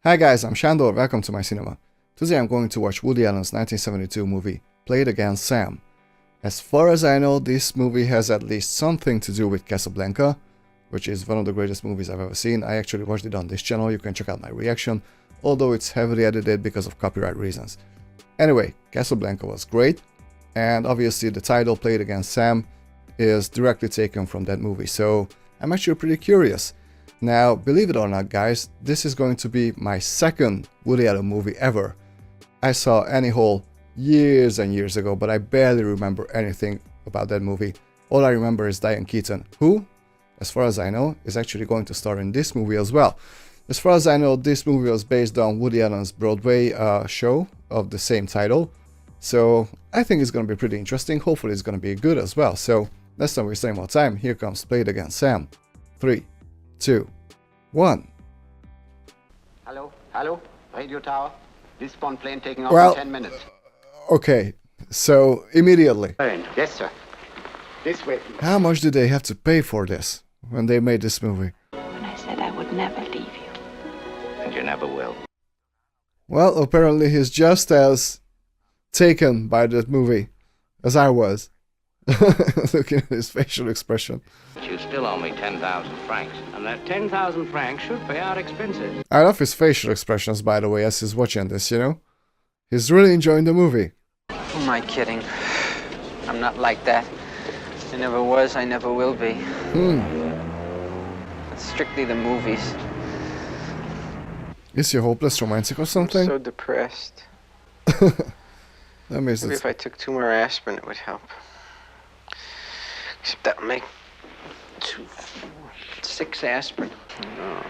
Hi guys, I'm Shandor, welcome to my cinema. Today I'm going to watch Woody Allen's 1972 movie, Played Against Sam. As far as I know, this movie has at least something to do with Casablanca, which is one of the greatest movies I've ever seen. I actually watched it on this channel, you can check out my reaction, although it's heavily edited because of copyright reasons. Anyway, Casablanca was great, and obviously the title Played Against Sam is directly taken from that movie, so I'm actually pretty curious. Now, believe it or not guys, this is going to be my second Woody Allen movie ever. I saw Annie Hall years and years ago, but I barely remember anything about that movie. All I remember is Diane Keaton, who, as far as I know, is actually going to star in this movie as well. As far as I know, this movie was based on Woody Allen's Broadway show of the same title. So I think it's going to be pretty interesting. Hopefully it's going to be good as well. So let's not waste any more time. Here comes Played Against Sam. 3, 2, 1. Hello, radio tower. This spawn plane taking off in 10 minutes. Okay, so immediately. Yes, sir. This way. How much did they have to pay for this when they made this movie? When I said I would never leave you. And you never will. Well, apparently he's just as taken by that movie as I was. Looking at his facial expression. You still owe me 10,000 francs. And that 10,000 francs should pay our expenses. I love his facial expressions, by the way, as he's watching this, you know? He's really enjoying the movie. Who am I kidding? I'm not like that. I never was, I never will be. It's strictly the movies. Is he hopeless romantic or something? I'm so depressed. Maybe if I took 2 more aspirin, it would help. Except that would make 2, 4, 6 aspirin. No.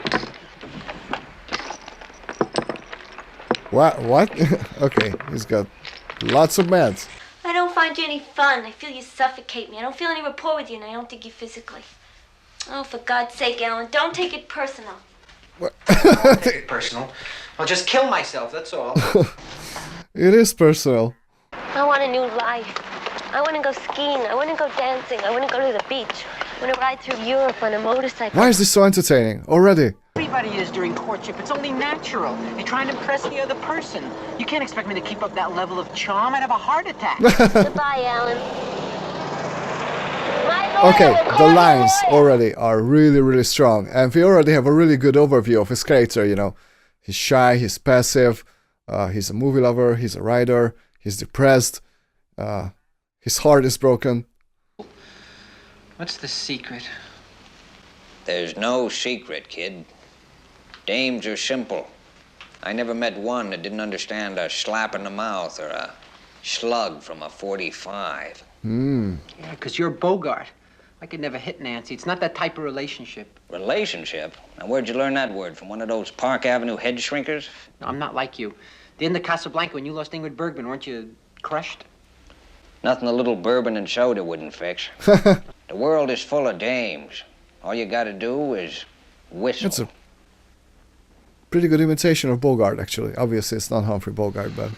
What? Okay, he's got lots of meds. I don't find you any fun. I feel you suffocate me. I don't feel any rapport with you, and I don't think you physically. Oh, for God's sake, Alan, don't take it personal. What? Don't take it personal. I'll just kill myself, that's all. It is personal. I want a new life. I want to go skiing. I want to go dancing. I want to go to the beach. I want to ride through Europe on a motorcycle. Why is this so entertaining already? Everybody is during courtship. It's only natural. You're trying to impress the other person. You can't expect me to keep up that level of charm. I'd have a heart attack. Goodbye, Alan. Okay, the lines already are really strong, and we already have a really good overview of his character, you know. He's shy, he's passive, he's a movie lover, he's a writer, he's depressed, his heart is broken. What's the secret? There's no secret, kid. Dames are simple. I never met one that didn't understand a slap in the mouth or a slug from a 45. Yeah, because you're Bogart. I could never hit Nancy. It's not that type of relationship. Relationship? Now, where'd you learn that word? From one of those Park Avenue head shrinkers? No, I'm not like you. The end of Casablanca, when you lost Ingrid Bergman, weren't you crushed? Nothing a little bourbon and soda wouldn't fix. The world is full of dames. All you gotta do is whistle. That's a pretty good imitation of Bogart, actually. Obviously, it's not Humphrey Bogart, but...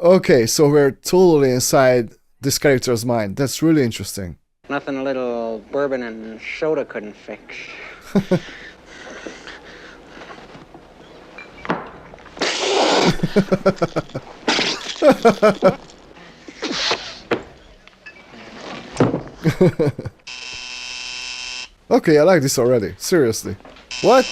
Okay, so we're totally inside this character's mind. That's really interesting. Nothing a little bourbon and soda couldn't fix. Okay, I like this already. Seriously. What?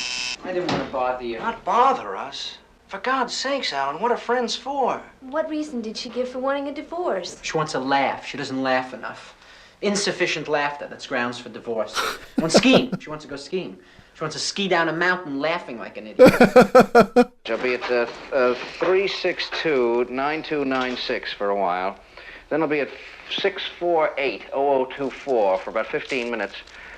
I didn't want to bother you. Not bother us. For God's sakes, Alan, what are friends for? What reason did she give for wanting a divorce? She wants a laugh. She doesn't laugh enough. Insufficient laughter, that's grounds for divorce. She wants skiing. She wants to go skiing. She wants to ski down a mountain laughing like an idiot. I'll be at 362-9296 for a while. Then I'll be at 648-0024 for about 15 minutes.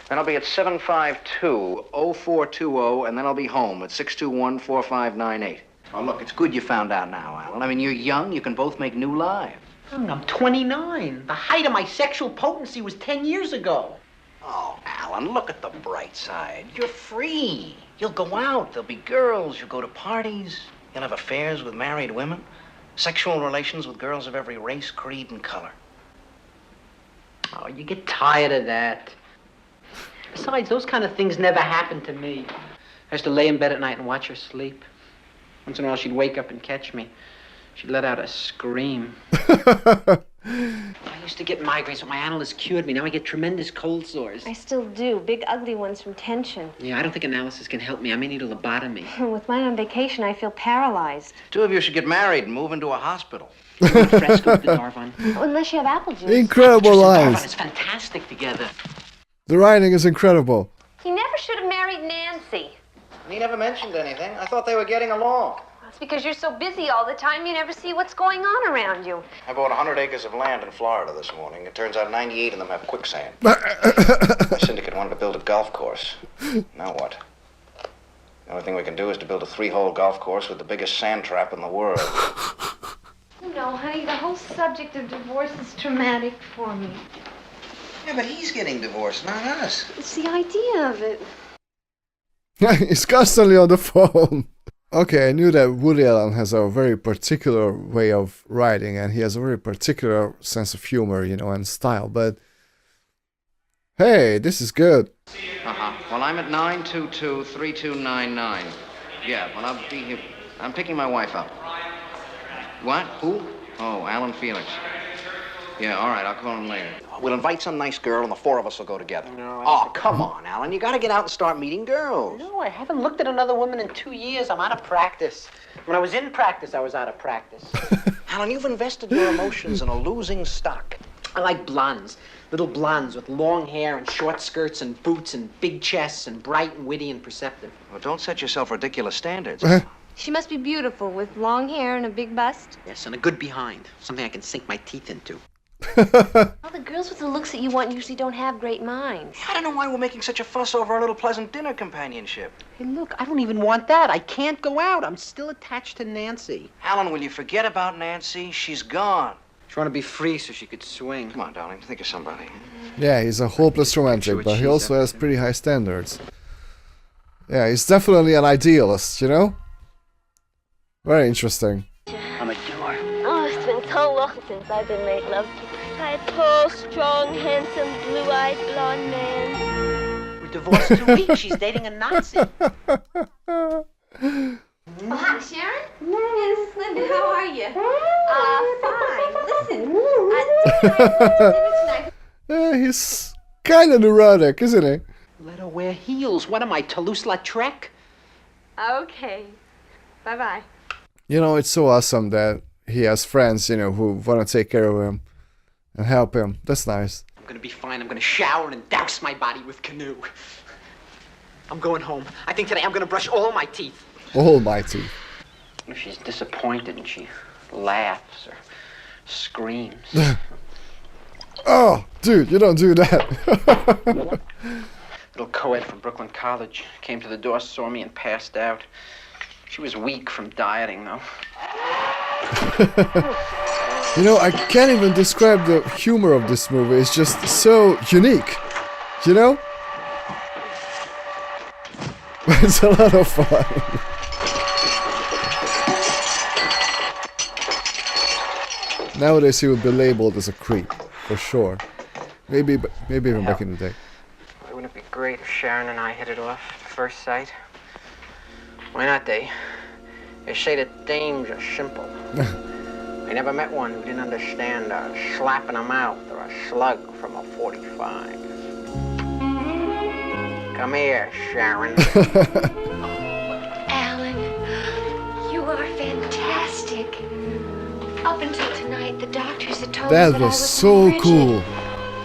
Then I'll be at 752-0420, and then I'll be home at 621-4598. Oh, look, it's good you found out now, Alan. I mean, you're young. You can both make new lives. I'm 29. The height of my sexual potency was 10 years ago. Oh, Alan, look at the bright side. You're free. You'll go out. There'll be girls. You'll go to parties. You'll have affairs with married women. Sexual relations with girls of every race, creed, and color. Oh, you get tired of that. Besides, those kind of things never happen to me. I used to lay in bed at night and watch her sleep. Once in a while, she'd wake up and catch me. She'd let out a scream. I used to get migraines, but my analyst cured me. Now I get tremendous cold sores. I still do. Big, ugly ones from tension. Yeah, I don't think analysis can help me. I may need a lobotomy. With mine on vacation, I feel paralyzed. Two of you should get married and move into a hospital. You want fresco with the Darvon? Unless you have apple juice. Incredible Darvon lines. is fantastic together. The writing is incredible. He never should have married Nancy. He never mentioned anything. I thought they were getting along. That's because you're so busy all the time, you never see what's going on around you. I bought 100 acres of land in Florida this morning. It turns out 98 of them have quicksand. My syndicate wanted to build a golf course. Now what? The only thing we can do is to build a 3-hole golf course with the biggest sand trap in the world. No, honey, the whole subject of divorce is traumatic for me. Yeah, but he's getting divorced, not us. It's the idea of it. He's constantly on the phone. Okay, I knew that Woody Allen has a very particular way of writing, and he has a very particular sense of humor, you know, and style, but hey, this is good. Well, I'm at 922-3299. Yeah, well, I'll be here. I'm picking my wife up. What? Who? Oh, Alan Felix. Yeah, all right, I'll call him later. We'll invite some nice girl, and the 4 of us will go together. No, Oh, come on, Alan. You gotta get out and start meeting girls. No, I haven't looked at another woman in 2 years. I'm out of practice. When I was in practice, I was out of practice. Alan, you've invested your emotions in a losing stock. I like blondes. Little blondes with long hair and short skirts and boots and big chests and bright and witty and perceptive. Well, don't set yourself ridiculous standards. She must be beautiful with long hair and a big bust. Yes, and a good behind. Something I can sink my teeth into. All the girls with the looks that you want usually don't have great minds. I don't know why we're making such a fuss over a little pleasant dinner companionship. Hey, look, I don't even want that. I can't go out. I'm still attached to Nancy. Alan, will you forget about Nancy? She's gone. She wanted to be free so she could swing. Come on, darling, think of somebody. Yeah, he's a hopeless romantic, but he also has pretty high standards. Yeah, he's definitely an idealist, you know? Very interesting. I'm a doer. Oh, it's been so long since I've been made love to. That tall, strong, handsome, blue-eyed, blonde man. We're divorced 2 weeks. She's dating a Nazi. Oh, hi, Sharon? Yes, Linda, how are you? Fine. Listen, He's kind of neurotic, isn't he? Let her wear heels. What am I, Toulouse-Lautrec? Okay. Bye-bye. You know, it's so awesome that he has friends, you know, who want to take care of him and help him. That's nice. I'm gonna be fine. I'm gonna shower and douse my body with canoe. I'm going home. I think today I'm gonna brush all my teeth. Almighty. If she's disappointed and she laughs or screams. Oh, dude, you don't do that. Little co-ed from Brooklyn College came to the door, saw me, and passed out. She was weak from dieting, though. You know, I can't even describe the humor of this movie. It's just so unique, you know? It's a lot of fun. Nowadays he would be labeled as a creep, for sure. Maybe even back in the day. Wouldn't it be great if Sharon and I hit it off at first sight? Why not, they? They say that dames are simple. I never met one who didn't understand a slap in the mouth or a slug from a 45. Come here, Sharon. Alan, you are fantastic. Up until tonight, the doctors had told me That that I was was so rigid. cool.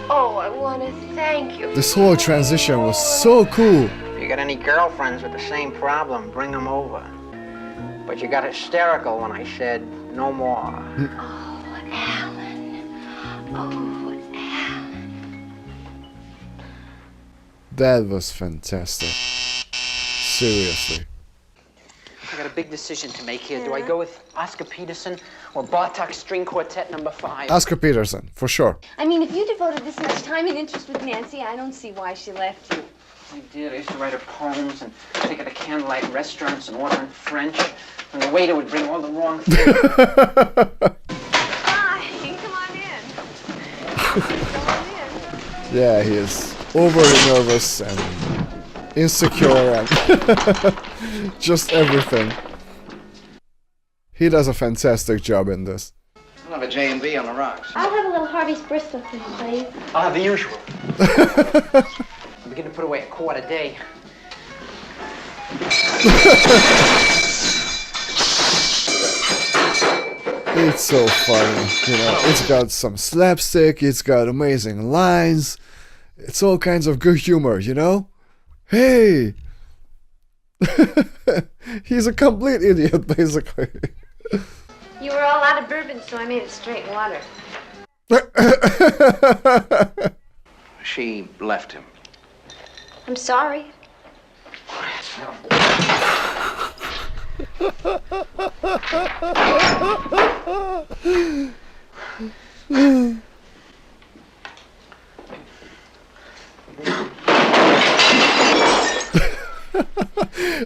Oh, I want to thank you. This whole transition was so cool. If you got any girlfriends with the same problem, bring them over. But you got hysterical when I said no more. Oh, Alan. Oh, Alan. That was fantastic. Seriously. I got a big decision to make here. Do I go with Oscar Peterson or Bartok String Quartet No. 5? Oscar Peterson, for sure. I mean, if you devoted this much time and interest with Nancy, I don't see why she left you. I did. I used to write her poems and take her to candlelight restaurants and order in French. And the waiter would bring all the wrong things. Hi, come on in. Come on in. Yeah, he is overly nervous and insecure and just everything. He does a fantastic job in this. I'll have a J&B on the rocks. I'll have a little Harvey's Bristol, please. I'll have the usual. I'm beginning to put away a quart a day. It's so funny, you know. It's got some slapstick, it's got amazing lines. It's all kinds of good humor, you know? Hey! He's a complete idiot, basically. You were all out of bourbon, so I made it straight water. She left him. I'm sorry.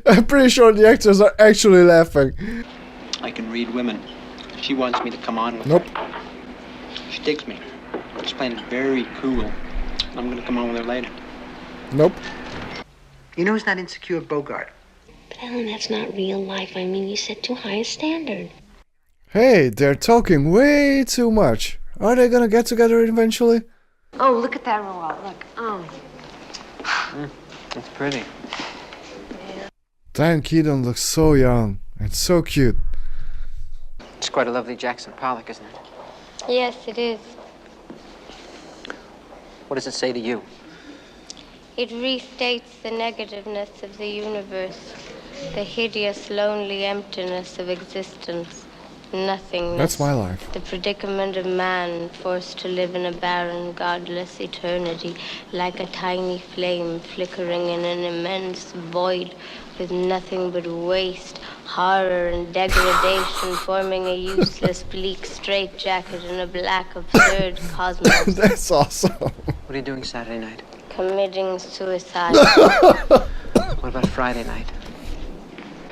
I'm pretty sure the actors are actually laughing. I can read women. She wants me to come on with Nope. her. She digs me. She's playing it very cool. I'm gonna come on with her later. Nope. You know who's not insecure? Bogart. But Alan, that's not real life. I mean, you set too high a standard. Hey, they're talking way too much. Are they gonna get together eventually? Oh, look at that roll. Look. Oh. That's pretty. Diane Keaton looks so young and so cute. It's quite a lovely Jackson Pollock, isn't it? Yes, it is. What does it say to you? It restates the negativeness of the universe, the hideous, lonely emptiness of existence, nothingness. That's my life. The predicament of man forced to live in a barren, godless eternity, like a tiny flame flickering in an immense void, with nothing but waste, horror, and degradation forming a useless, bleak straitjacket in a black, absurd cosmos. That's awesome. What are you doing Saturday night? Committing suicide. What about Friday night?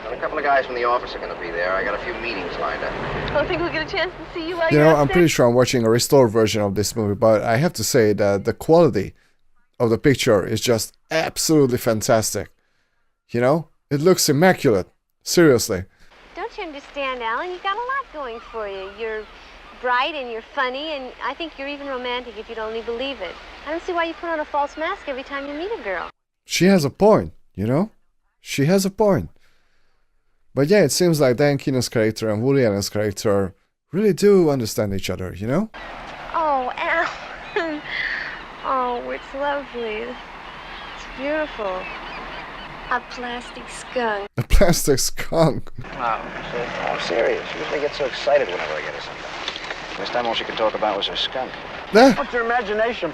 Well, a couple of guys from the office are going to be there. I got a few meetings lined up. I don't think we'll get a chance to see you while You you're know, up I'm there. pretty sure I'm watching a restored version of this movie, but I have to say that the quality of the picture is just absolutely fantastic. You know? It looks immaculate. Seriously. Don't you understand, Alan? You've got a lot going for you. You're bright and you're funny, and I think you're even romantic if you'd only believe it. I don't see why you put on a false mask every time you meet a girl. She has a point, you know? She has a point. But yeah, it seems like Diane Keaton's character and Woody Allen's character really do understand each other, you know? Oh, Alan. Oh, it's lovely. It's beautiful. A plastic skunk. A plastic skunk. Wow. I'm serious. She usually gets so excited whenever I get her something. This time all she could talk about was her skunk. What's your imagination?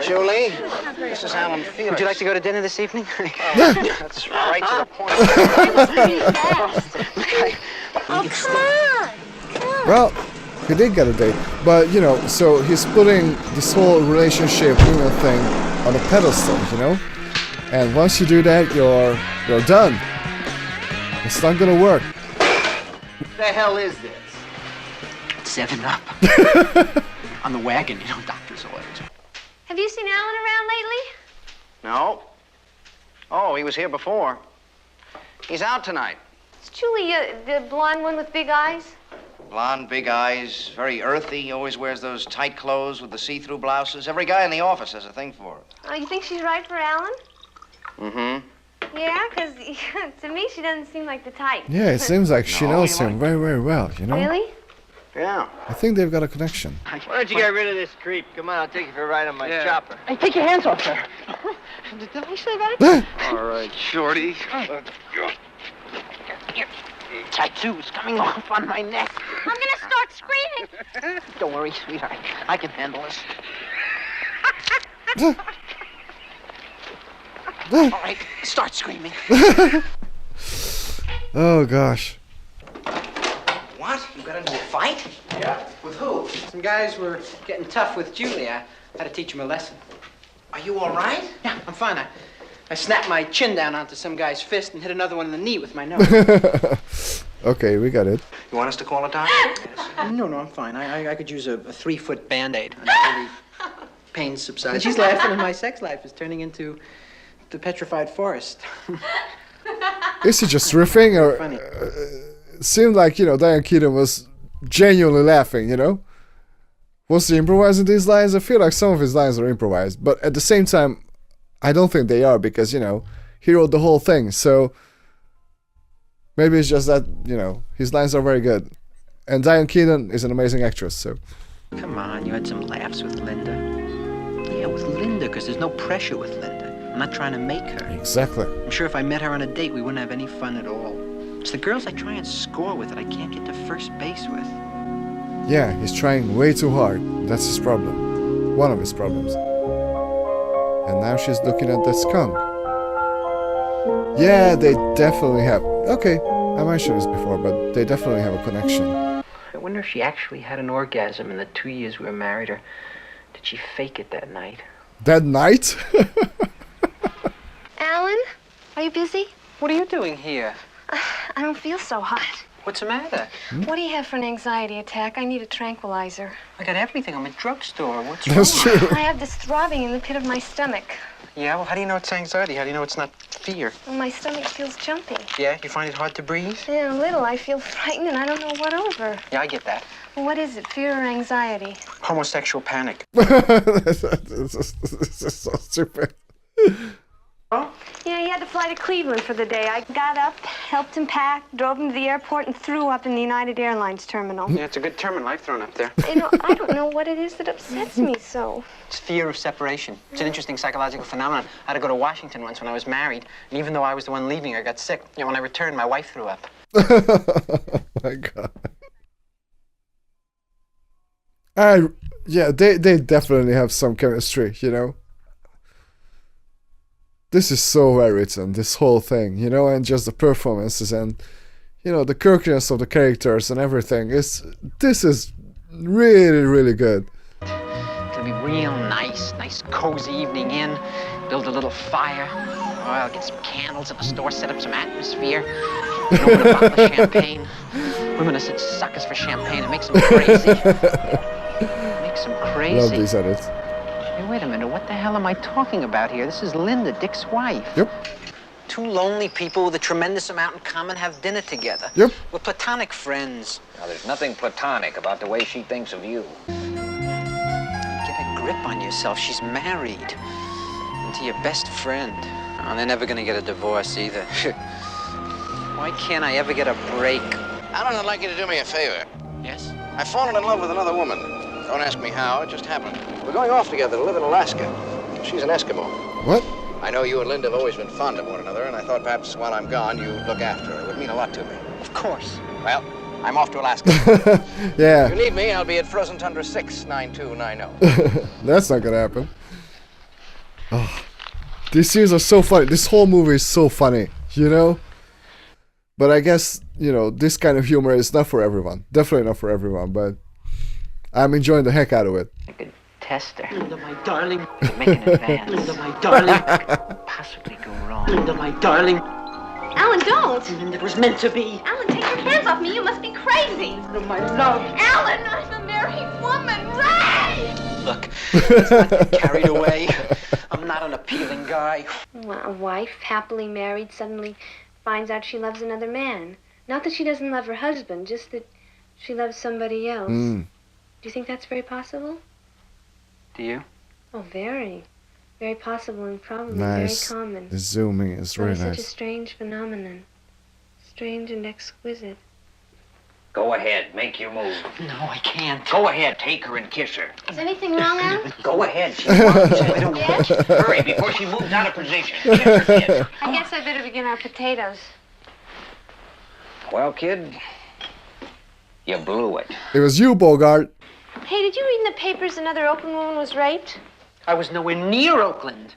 Julie, this is Alan Felix. Would you like to go to dinner this evening? That's right to the point. Oh, come on. Well, he did get a date. But, you know, so he's putting this whole relationship women thing on a pedestal, you know? And once you do that, you're done. It's not gonna work. What the hell is this? 7-Up. On the wagon, you know, doctor's orders. Have you seen Alan around lately? No. Oh, he was here before. He's out tonight. Is Julie the blonde one with big eyes? Blonde, big eyes, very earthy. Always wears those tight clothes with the see-through blouses. Every guy in the office has a thing for her. Oh, you think she's right for Alan? Mm-hmm. Yeah, because to me she doesn't seem like the type. Yeah, it seems like she No, knows you him very, very well, you know? Really? Yeah. I think they've got a connection. Why don't you get rid of this creep? Come on, I'll take you for a ride on my chopper. Hey, take your hands off her. Did I say that? All right, shorty. Tattoo's coming off on my neck. I'm gonna start screaming. Don't worry, sweetheart. I can handle this. All right, start screaming. Oh, gosh. What? You got into a fight? Yeah. With who? Some guys were getting tough with Julie. I had to teach them a lesson. Are you all right? Yeah, I'm fine. I snapped my chin down onto some guy's fist and hit another one in the knee with my nose. Okay, we got it. You want us to call a doctor? No, I'm fine. I could use a 3-foot Band-Aid until the pain subsides. She's laughing and my sex life is turning into the petrified forest. Is he just riffing or Funny. seemed like, Diane Keaton was genuinely laughing, Was he improvising these lines? I feel like some of his lines are improvised, but at the same time, I don't think they are because, he wrote the whole thing, so maybe it's just that, his lines are very good. And Diane Keaton is an amazing actress, so. Come on, you had some laughs with Linda. Yeah, with Linda, because there's no pressure with Linda. I'm not trying to make her. Exactly. I'm sure if I met her on a date, we wouldn't have any fun at all. It's the girls I try and score with that I can't get to first base with. Yeah, he's trying way too hard. That's his problem. One of his problems. And now she's looking at that skunk. Yeah, they definitely have... Okay, I mentioned this before, but they definitely have a connection. I wonder if she actually had an orgasm in the 2 years we were married, or did she fake it that night? That night? Alan, are you busy? What are you doing here? I don't feel so hot. What's the matter? What do you have for an anxiety attack? I need a tranquilizer. I got everything. I'm at drugstore. What's That's wrong? true. I have this throbbing in the pit of my stomach. Yeah, well, how do you know it's anxiety? How do you know it's not fear? Well, my stomach feels jumpy. Yeah, you find it hard to breathe? Yeah, a little. I feel frightened and I don't know what over. Yeah, I get that. Well, what is it, fear or anxiety? Homosexual panic. This is so stupid. Oh? Yeah, he had to fly to Cleveland for the day. I got up, helped him pack, drove him to the airport, and threw up in the United Airlines terminal. Yeah, it's a good terminal I've thrown up there. I don't know what it is that upsets me so. It's fear of separation. It's an interesting psychological phenomenon. I had to go to Washington once when I was married, and even though I was the one leaving, I got sick. When I returned, my wife threw up. Oh my god. Yeah, they definitely have some chemistry, This is so well written, this whole thing, and just the performances and, the quirkiness of the characters and everything. This is really, really good. It'll be real nice cozy evening in, build a little fire. Oh, I'll get some candles at the store, set up some atmosphere. Open a bottle of champagne. Women are such suckers for champagne, it makes them crazy. Makes them crazy. Love these edits. Hey, wait a minute, what the hell am I talking about here? This is Linda, Dick's wife. Yep. Two lonely people with a tremendous amount in common have dinner together. Yep. We're platonic friends. Now, there's nothing platonic about the way she thinks of you. Get a grip on yourself. She's married. And to your best friend. Oh, they're never gonna get a divorce either. Why can't I ever get a break? Alan, I'd like you to do me a favor. Yes? I've fallen in love with another woman. Don't ask me how, it just happened. We're going off together to live in Alaska. She's an Eskimo. What? I know you and Linda have always been fond of one another, and I thought perhaps while I'm gone, you'd look after her. It would mean a lot to me. Of course. Well, I'm off to Alaska. Yeah. If you need me, I'll be at Frozen Tundra 69290. That's not gonna happen. Oh, these scenes are so funny. This whole movie is so funny, But I guess, this kind of humor is not for everyone. Definitely not for everyone, but I'm enjoying the heck out of it. I could test her. Linda, my darling. Make an advance. Linda, my darling. What could possibly go wrong? Linda, my darling. Alan, don't! Linda, it was meant to be. Alan, take your hands off me. You must be crazy. Linda, my love. Alan, I'm a married woman. Ray! Look, let's not get carried away. I'm not an appealing guy. A wife, happily married, suddenly finds out she loves another man. Not that she doesn't love her husband, just that she loves somebody else. Do you think that's very possible? Do you? Oh, very. Very possible and probably Nice. very common. The zooming is But really it's such a nice. strange phenomenon. Strange and exquisite. Go ahead, make your move. No, I can't. Go ahead, take her and kiss her. Is anything wrong, Alan? Go ahead, she wants you. I don't Yes? Hurry before she moves out of position. Kiss her, kid. I guess I better begin our potatoes. Well, kid, you blew it. It was you, Bogart. Hey, did you read in the papers another Oakland woman was raped? I was nowhere near Oakland.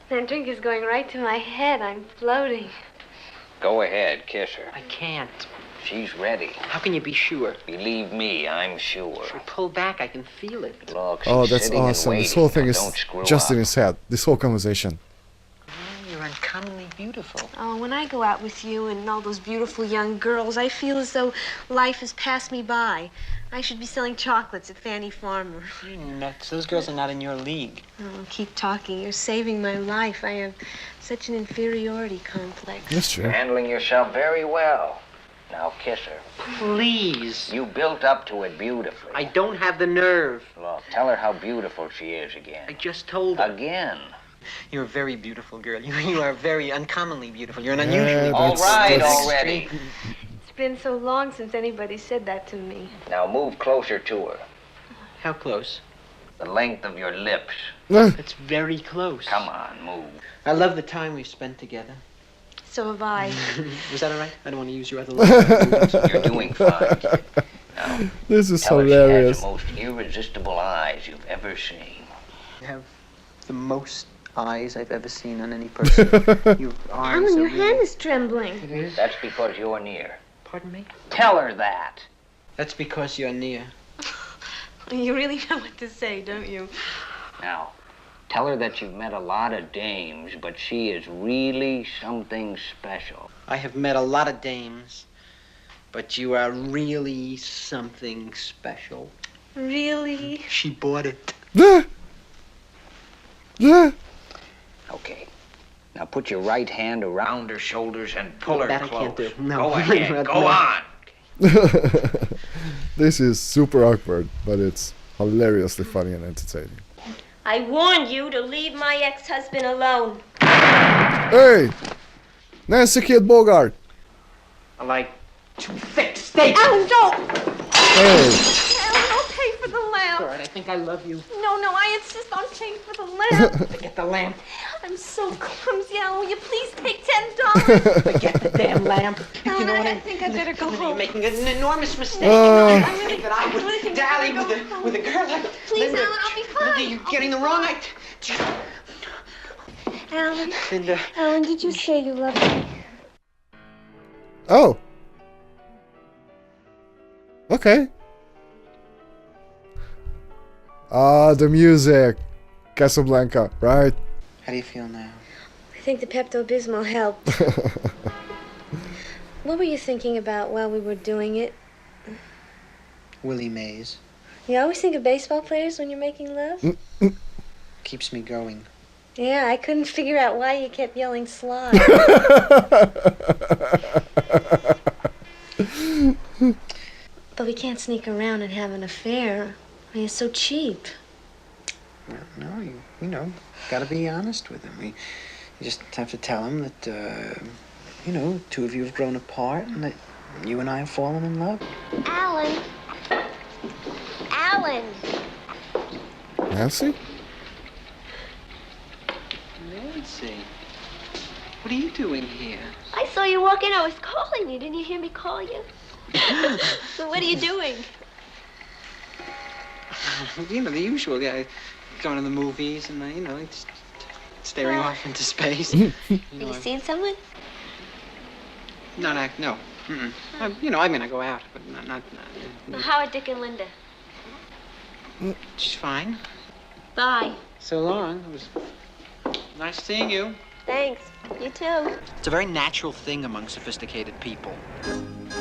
That drink is going right to my head. I'm floating. Go ahead, kiss her. I can't. She's ready. How can you be sure? Believe me, I'm sure. If I pull back, I can feel it. Look, she's Oh, that's sitting and awesome. This waiting. whole thing Now, is don't screw just up. in his head. This whole conversation. You're uncommonly beautiful. Oh, when I go out with you and all those beautiful young girls, I feel as though life has passed me by. I should be selling chocolates at Fanny Farmer. You're nuts. Those girls are not in your league. Oh, keep talking. You're saving my life. I have such an inferiority complex. That's true. You're handling yourself very well. Now kiss her. Please. You built up to it beautifully. I don't have the nerve. Look, tell her how beautiful she is again. I just told her. Again. You're a very beautiful girl. You are very uncommonly beautiful. You're an unusually All right already. It's been so long since anybody said that to me. Now move closer to her. How close? The length of your lips. It's very close. Come on, move. I love the time we've spent together. So have I. Was that all right? I don't want to use your other language. You're doing fine. Now, This is tell her hilarious. she has the most irresistible eyes you've ever seen. You have the most eyes I've ever seen on any person. Your arms Alan, are your really... hand is trembling. It is? That's because you're near. Pardon me? Tell her that. That's because you're near. You really know what to say, don't you? Now, tell her that you've met a lot of dames, but she is really something special. I have met a lot of dames, but you are really something special. Really? She bought it. Okay. Now put your right hand around her shoulders and pull her That I close. can't do. No. Go ahead. Go No. on. This is super awkward, but it's hilariously funny and entertaining. I warned you to leave my ex-husband alone. Hey! Nancy Kid Bogart! I like too thick steak. Alan, don't! Hey! Alan, don't pay for the All lamp. right, I think I love you. No, I insist on paying for the lamp. Forget the lamp. I'm so clumsy, Alan. Will you please take $10? Forget the damn lamp. Alan, You know what I think I better go You're home. making an enormous mistake. Uh. I think that I would really think I dally better go home. with a girl like Please, Linda. Alan, I'll be fine. Linda, you're getting the wrong idea. Alan, Linda. Alan, did you say you love me? Oh! Okay. Ah, the music. Casablanca, right? How do you feel now? I think the Pepto-Bismol helped. What were you thinking about while we were doing it? Willie Mays You always think of baseball players when you're making love? keeps me going. Yeah, I couldn't figure out why you kept yelling Sly. But we can't sneak around and have an affair. I mean, it's so cheap. Well, no, you know, gotta be honest with him. You just have to tell him that, you know, two of you have grown apart and that you and I have fallen in love. Alan. Alan. Nancy? Nancy, what are you doing here? I saw you walk in. I was calling you. Didn't you hear me call you? So what are you doing? You know, the usual, yeah. Going to the movies and, you know, just staring off into space. Have you seen someone? No. Mm-mm. You know, I mean, I go out, but not. Well, how are Dick and Linda? She's fine. Bye. So long. It was nice seeing you. Thanks. You too. It's a very natural thing among sophisticated people.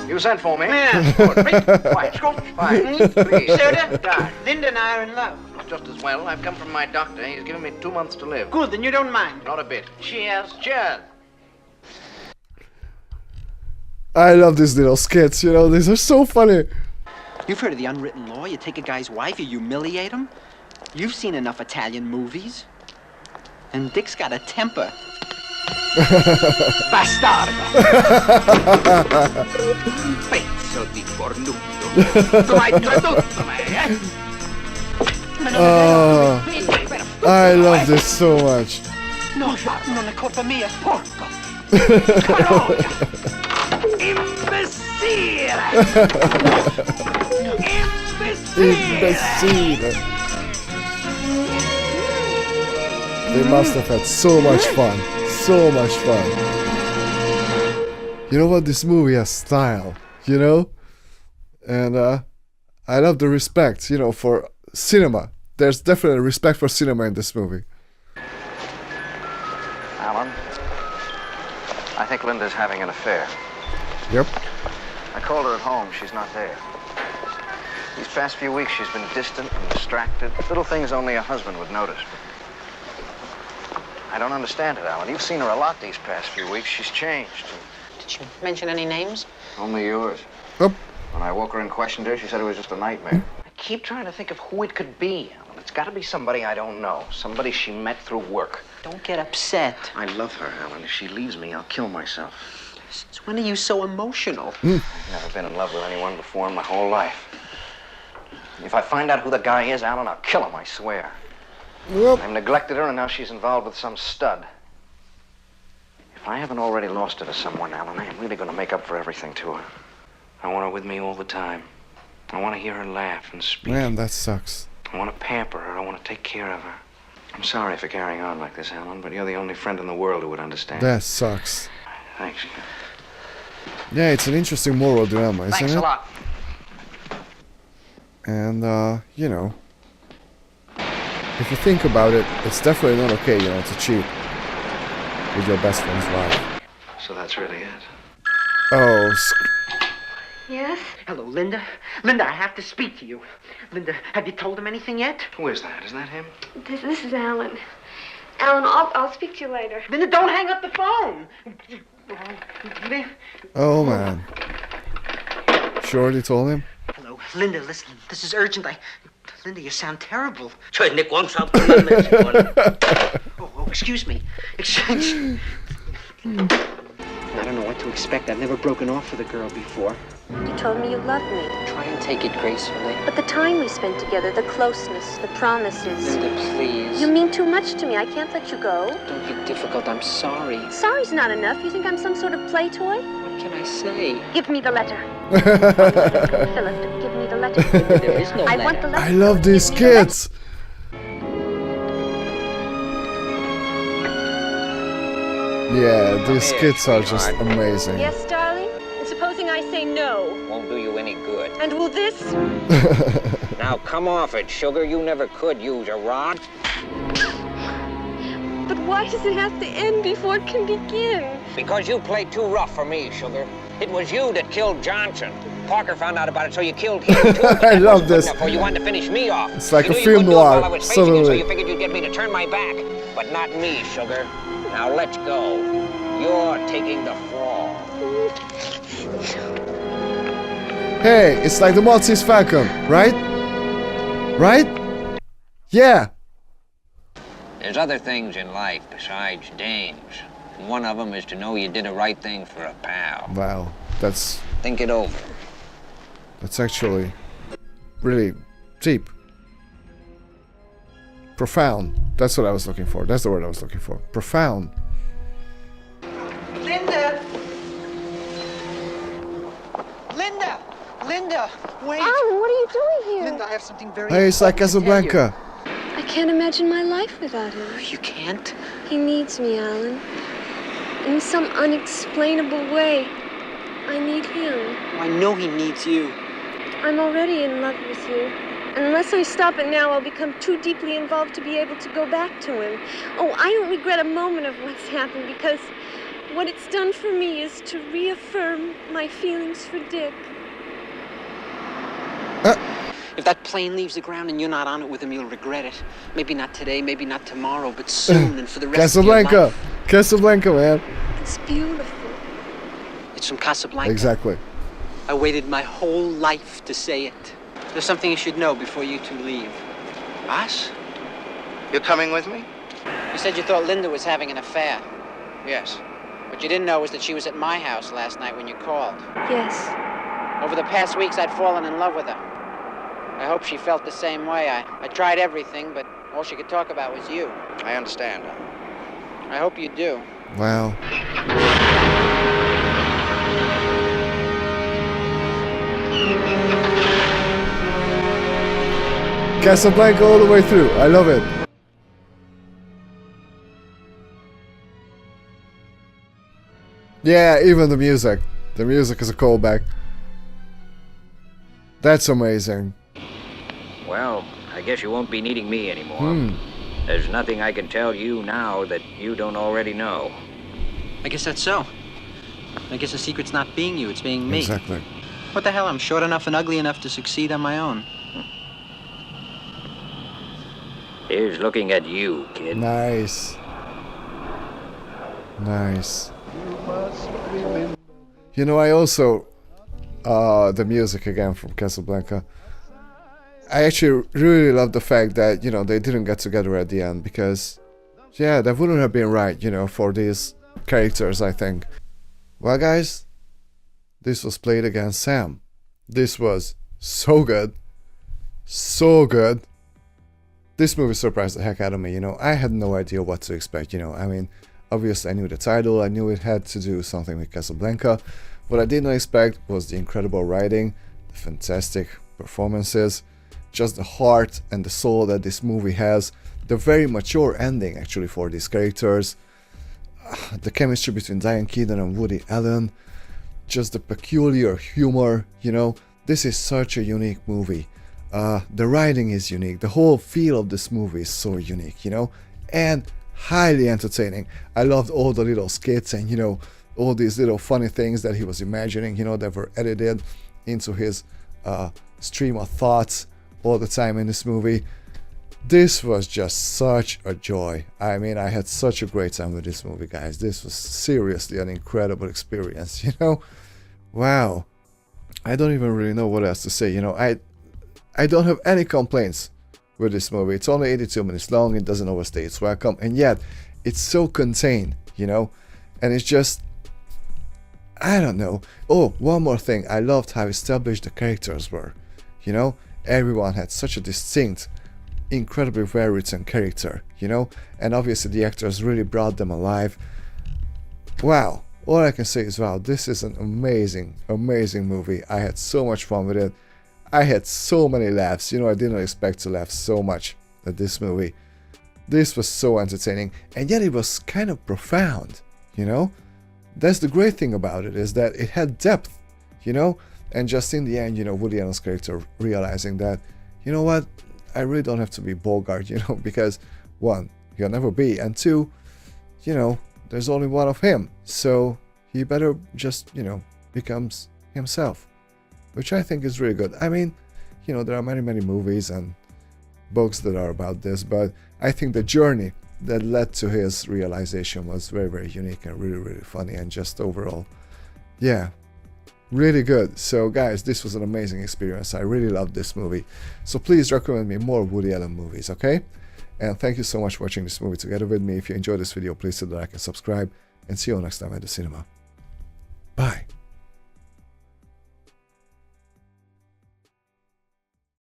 You sent for me? Yeah. Quiet, Scotch. Fine. Please. Soda? Done. Linda and I are in love. Just as well. I've come from my doctor. He's given me 2 months to live. Good, then you don't mind. Not a bit. Cheers. Cheers. I love these little skits, you know, these are so funny. You've heard of the unwritten law. You take a guy's wife, you humiliate him. You've seen enough Italian movies. And Dick's got a temper. Bastardo! Pezzo di cornuto. Tu hai tradotto me, eh? I love this so much. No, non è colpa mia, porco! Parola! Imbecille! Imbecile. They must have had so much fun. So much fun. You know what? This movie has style, you know? And I love the respect, you know, for cinema. There's definitely respect for cinema in this movie. Alan, think Linda's having an affair. Yep. I called her at home. She's not there. These past few weeks, she's been distant and distracted. Little things only a husband would notice. I don't understand it, Alan. You've seen her a lot these past few weeks. She's changed. Did you mention any names? Only yours. Yep. When I woke her and questioned her, she said it was just a nightmare. I keep trying to think of who it could be, Alan. It's got to be somebody I don't know. Somebody she met through work. Don't get upset. I love her, Alan. If she leaves me, I'll kill myself. Since when are you so emotional? I've never been in love with anyone before in my whole life. If I find out who the guy is, Alan, I'll kill him, I swear. Yep. I've neglected her, and now she's involved with some stud. If I haven't already lost her to someone, Alan, I am really going to make up for everything to her. I want her with me all the time. I want to hear her laugh and speak. Man, that sucks. I want to pamper her. I want to take care of her. I'm sorry for carrying on like this, Alan, but you're the only friend in the world who would understand. That sucks. Thanks. Yeah, it's an interesting moral dilemma, isn't Thanks it? a lot. And, you know, if you think about it, it's definitely not okay, you know, to cheat with your best friend's wife. So that's really it. Oh, Yes? Hello, Linda. Linda, I have to speak to you. Linda, have you told him anything yet? Who is that? Is that him? This is Alan. Alan, I'll speak to you later. Linda, don't hang up the phone. oh man. Sure you told him? Hello, Linda, listen. This is urgent. Linda, you sound terrible. Nick wants out. Oh, excuse me. Excuse I don't know what to expect. I've never broken off with a girl before. You told me you loved me. Try and take it gracefully. But the time we spent together, the closeness, the promises. Linda, please. You mean too much to me. I can't let you go. Don't be difficult. I'm sorry. Sorry's not enough. You think I'm some sort of play toy? What can I say? Give me the letter. Philip, give me the letter. There is no I letter. want the letter. I love these Give me the kids! Yeah, these kids are just amazing. Yes, darling? And supposing I say no? Won't do you any good. And will this? Now come off it, sugar. You never could use a rod. But why does it have to end before it can begin? Because you played too rough for me, sugar. It was you that killed Johnson. Parker found out about it, so you killed him too. I love this. Before you wanted to finish me off. It's like you a knew film you couldn't do it noir, while I was facing you, so suddenly. you figured you'd get me to turn my back. But not me, sugar. Now let's go. You're taking the fall. Hey, it's like the Maltese Falcon, right? Right? Yeah. There's other things in life besides dames. And one of them is to know you did the right thing for a pal. Wow, that's Think it over. actually really deep. Profound. That's what I was looking for. That's the word I was looking for. Profound. Linda! Linda! Linda! Wait! Alan, what are you doing here? Linda, I have something very Hey, it's like important to tell you. Casablanca. I can't imagine my life without him. You can't? He needs me, Alan. In some unexplainable way, I need him. I know he needs you. I'm already in love with you. And unless I stop it now, I'll become too deeply involved to be able to go back to him. Oh, I don't regret a moment of what's happened because what it's done for me is to reaffirm my feelings for Dick. If that plane leaves the ground and you're not on it with him, you'll regret it. Maybe not today, maybe not tomorrow, but soon and for the rest of your Casablanca. life. Casablanca, man. It's beautiful. It's from Casablanca. Exactly. I waited my whole life to say it. There's something you should know before you two leave. Us? You're coming with me? You said you thought Linda was having an affair. Yes. What you didn't know was that she was at my house last night when you called. Yes. Over the past weeks, I'd fallen in love with her. I hope she felt the same way. I tried everything, but all she could talk about was you. I understand. I hope you do. Wow. Casablanca all the way through. I love it. Yeah, even the music. The music is a callback. That's amazing. Well, I guess you won't be needing me anymore. There's nothing I can tell you now that you don't already know. I guess that's so. I guess the secret's not being you, it's being me. Exactly. What the hell, I'm short enough and ugly enough to succeed on my own. Here's looking at you, kid. Nice. Nice. You know, I also, the music again from Casablanca. I actually really love the fact that, you know, they didn't get together at the end, because, yeah, that wouldn't have been right, you know, for these characters, I think. Well, guys, this was Played Against Sam. This was so good. So good. This movie surprised the heck out of me, you know. I had no idea what to expect, you know. I mean, obviously I knew the title, I knew it had to do something with Casablanca. What I did not expect was the incredible writing, the fantastic performances, just the heart and the soul that this movie has, the very mature ending actually for these characters, the chemistry between Diane Keaton and Woody Allen, just the peculiar humor, you know. This is such a unique movie. The writing is unique, the whole feel of this movie is so unique, you know, and highly entertaining. I loved all the little skits and, you know, all these little funny things that he was imagining, you know, that were edited into his stream of thoughts all the time in this movie. This was just such a joy. I mean, I had such a great time with this movie, guys. This was seriously an incredible experience, you know. Wow. I don't even really know what else to say, you know. I don't have any complaints with this movie. It's only 82 minutes long, it doesn't overstay its welcome, and yet it's so contained, you know, and it's just, I don't know. Oh, one more thing, I loved how established the characters were, you know. Everyone had such a distinct, incredibly well-written character, you know, and obviously the actors really brought them alive. Wow, all I can say is wow, this is an amazing, amazing movie. I had so much fun with it. I had so many laughs, you know. I didn't expect to laugh so much at this movie. This was so entertaining, and yet it was kind of profound, you know. That's the great thing about it, is that it had depth, you know. And just in the end, you know, Woody Allen's character realizing that, you know what, I really don't have to be Bogart, you know, because one, he'll never be, and two, you know, there's only one of him, so he better just, you know, becomes himself, which I think is really good. I mean, you know, there are many, many movies and books that are about this, but I think the journey that led to his realization was very, very unique and really, really funny, and just overall, yeah, really good. So guys, this was an amazing experience. I really loved this movie. So please recommend me more Woody Allen movies, okay? And thank you so much for watching this movie together with me. If you enjoyed this video, please hit the like and subscribe, and see you all next time at the cinema. Bye.